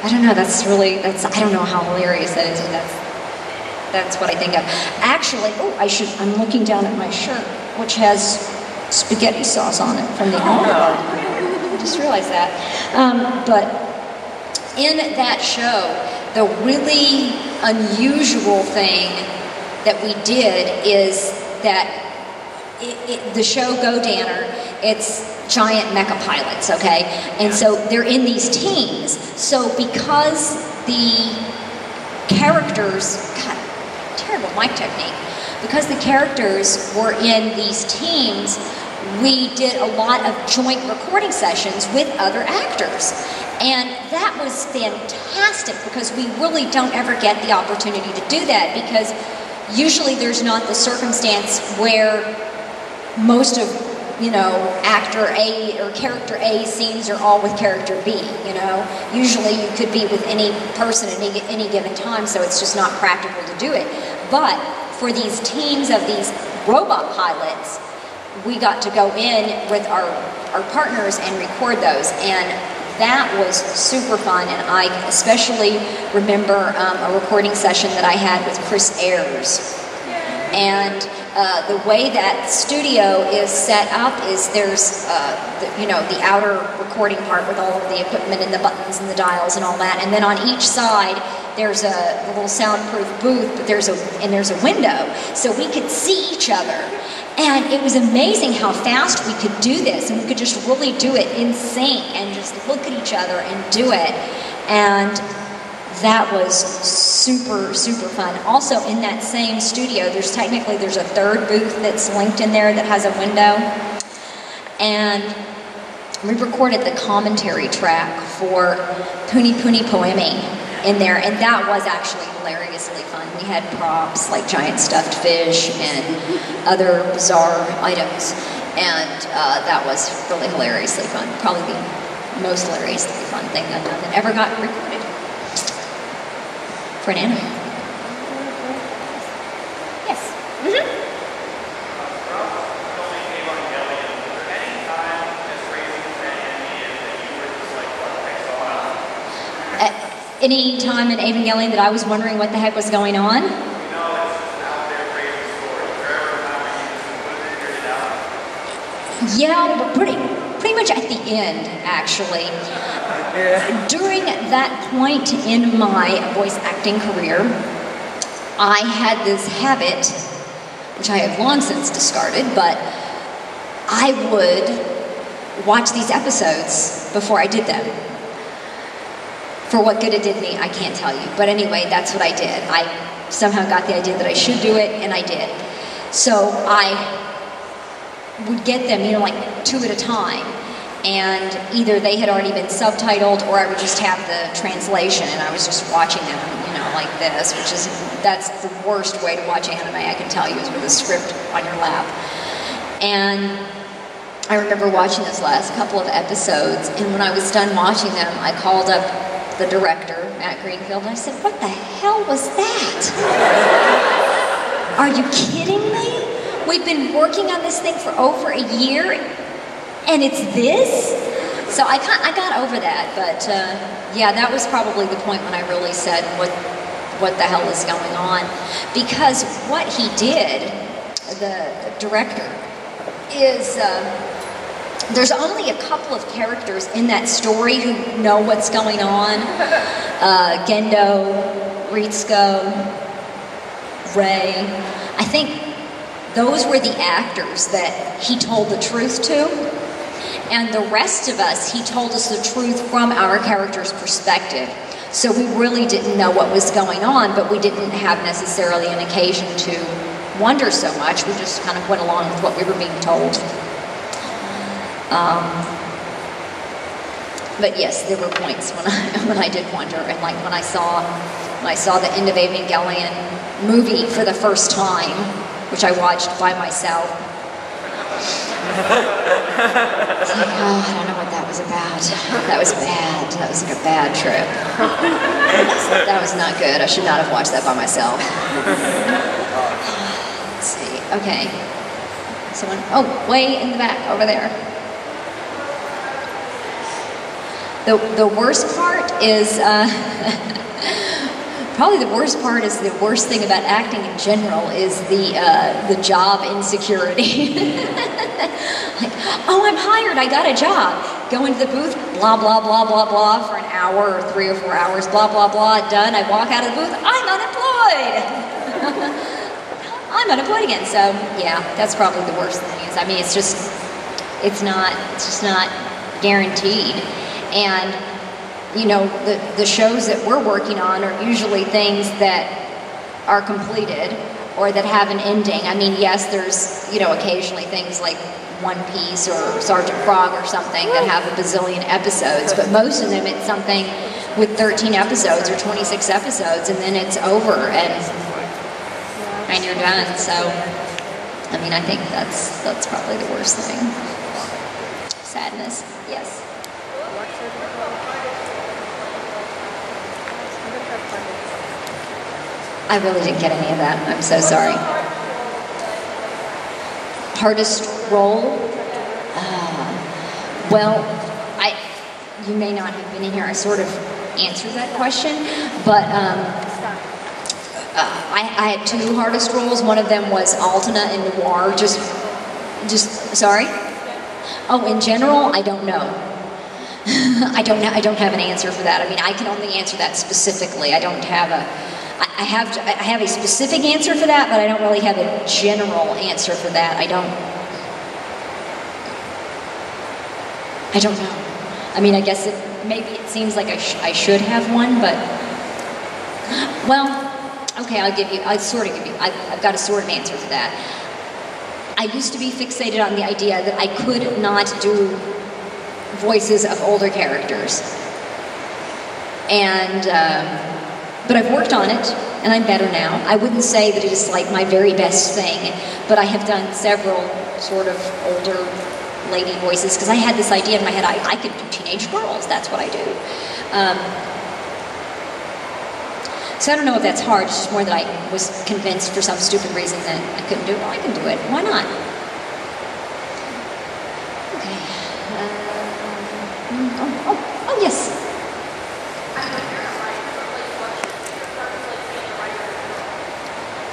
I don't know, I don't know how hilarious that is, but that's what I think of. Actually, I'm looking down at my shirt, which has spaghetti sauce on it from the Olive Garden. I just realized that. But in that show, the really unusual thing that we did is that the show Go Danner, it's giant mecha pilots, okay? And so they're in these teams. So because the characters, God, terrible mic technique, because the characters were in these teams, we did a lot of joint recording sessions with other actors. And that was fantastic because we really don't ever get the opportunity to do that, because usually there's not the circumstance where most of, actor A or character A scenes are all with character B, Usually you could be with any person at any given time, so it's just not practical to do it. But for these teams of these robot pilots, we got to go in with our partners and record those, and that was super fun. And I especially remember a recording session that I had with Chris Ayers. And the way that studio is set up is there's, the outer recording part with all of the equipment and the buttons and the dials and all that. And then on each side, there's a little soundproof booth, but there's a window, so we could see each other. And it was amazing how fast we could do this, and we could just really do it in sync and just look at each other and do it. And that was super, super fun. Also, in that same studio, there's a third booth that's linked in there that has a window. And we recorded the commentary track for Puni Puni Poemi in there, and that was actually hilariously fun. We had props like giant stuffed fish and other bizarre items, and that was really hilariously fun. Probably the most hilariously fun thing I've done that ever got recorded for an anime. Yes. Mm-hmm. Any time in Evangelion that I was wondering what the heck was going on? Yeah, but pretty much at the end, actually. Yeah. During that point in my voice acting career, I had this habit, which I have long since discarded, but I would watch these episodes before I did them. For what good it did me, I can't tell you. But anyway, that's what I did. I somehow got the idea that I should do it, and I did. So I would get them, like 2 at a time. And either they had already been subtitled, or I would just have the translation, and I was just watching them, like this, that's the worst way to watch anime, I can tell you, is with a script on your lap. And I remember watching those last couple of episodes, and when I was done watching them, I called up the director, Matt Greenfield, and I said, "What the hell was that? Are you kidding me? We've been working on this thing for over a year, and it's this?" So I got over that, but yeah, that was probably the point when I really said, what the hell is going on? Because what he did, the director, is there's only a couple of characters in that story who know what's going on. Gendo, Ritsuko, Ray. I think those were the actors that he told the truth to. And the rest of us, he told us the truth from our character's perspective. So we really didn't know what was going on, but we didn't have necessarily an occasion to wonder so much. We just kind of went along with what we were being told. But yes, there were points when I did wonder, and like when I saw the end of Evangelion movie for the first time, which I watched by myself. It's like, oh, I don't know what that was about. That was bad. That was like a bad trip. That was not good. I should not have watched that by myself. Let's see. Okay. Someone, oh, way in the back over there. The worst part is probably the worst part is the worst thing about acting in general is the job insecurity. Like, oh, I'm hired, I got a job. Go into the booth, blah, blah, blah, blah, blah, for an hour or 3 or 4 hours, blah, blah, blah, done. I walk out of the booth, I'm unemployed. I'm unemployed again. So yeah, that's probably the worst thing. I mean, it's just not guaranteed. And you know, the shows that we're working on are usually things that are completed or that have an ending. I mean, yes, there's, you know, occasionally things like One Piece or Sergeant Frog or something that have a bazillion episodes, but most of them it's something with 13 episodes or 26 episodes, and then it's over and you're done. So, I mean, I think that's probably the worst thing. Sadness, yes. I really didn't get any of that. I'm so sorry. Hardest role? Well, you may not have been in here. I sort of answered that question, but I had 2 hardest roles. One of them was Altena in Noir. Just sorry? Oh, in general, I don't know. I don't have an answer for that. I mean, I can only answer that specifically. I don't have I have a specific answer for that, but I don't really have a general answer for that. I don't know. I mean, I guess maybe it seems like I should have one, but well, okay, I've got a sort of answer for that. I used to be fixated on the idea that I could not do voices of older characters, and but I've worked on it, and I'm better now. I wouldn't say that it is like my very best thing, but I have done several sort of older lady voices, because I had this idea in my head, I could do teenage girls, that's what I do. So I don't know if that's hard, it's just more that I was convinced for some stupid reason that I couldn't do it. Well, I can do it, why not? Okay. Oh, yes.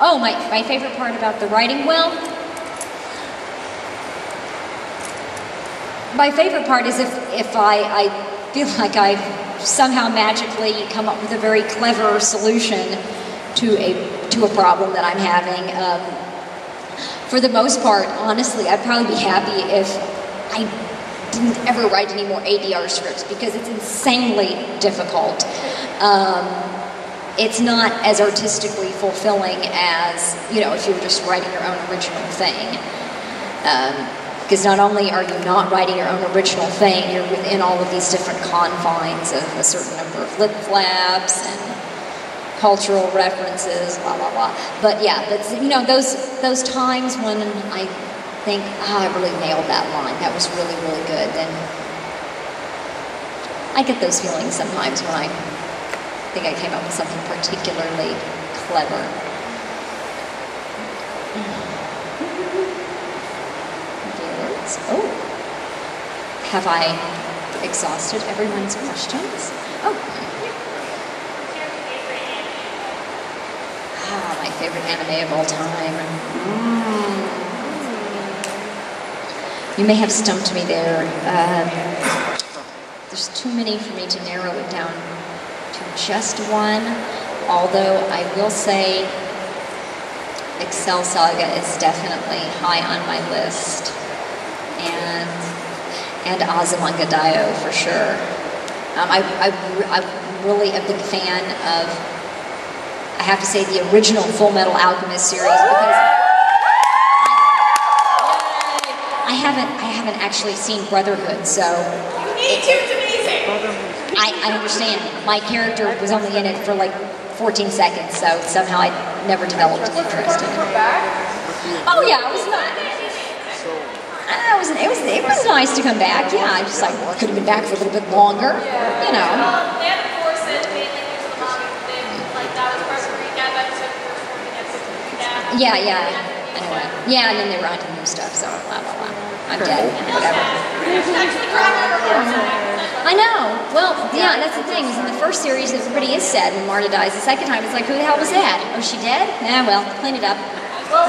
Oh, my favorite part about the writing? Well, my favorite part is if I feel like I've somehow magically come up with a very clever solution to a problem that I'm having. For the most part, honestly, I'd probably be happy if I didn't ever write any more ADR scripts, because it's insanely difficult. It's not as artistically fulfilling as, you know, if you were just writing your own original thing. Because not only are you not writing your own original thing, you're within all of these different confines of a certain number of lip flaps and cultural references, blah, blah, blah. But yeah, that's, you know, those times when I think, I really nailed that line, that was really, really good, then I get those feelings sometimes when I think I came up with something particularly clever. Oh, have I exhausted everyone's questions? Oh. My favorite anime of all time. You may have stumped me there. There's too many for me to narrow it down to just one, although I will say Excel Saga is definitely high on my list. And Azumanga Daioh for sure. I'm really a big fan of, I have to say, the original Full Metal Alchemist series, because I haven't actually seen Brotherhood, so you need to. It's amazing. I understand. My character was only in it for like 14 seconds, so somehow I never developed an interest in it. Oh yeah, it was nice. It was nice to come back. Yeah, I just like could have been back for a little bit longer. You know. They had to force it mainly because of the manga thing. Like that was part of the recap episode for 14 episodes of recap. Yeah. Anyway, yeah, and then they were onto new stuff. So blah blah blah. I'm dead. Whatever. I know. Well, yeah, that's the thing. In the first series, everybody is sad when Marta dies. The second time, it's like, who the hell was that? Oh, she dead? Yeah, well, clean it up. Well,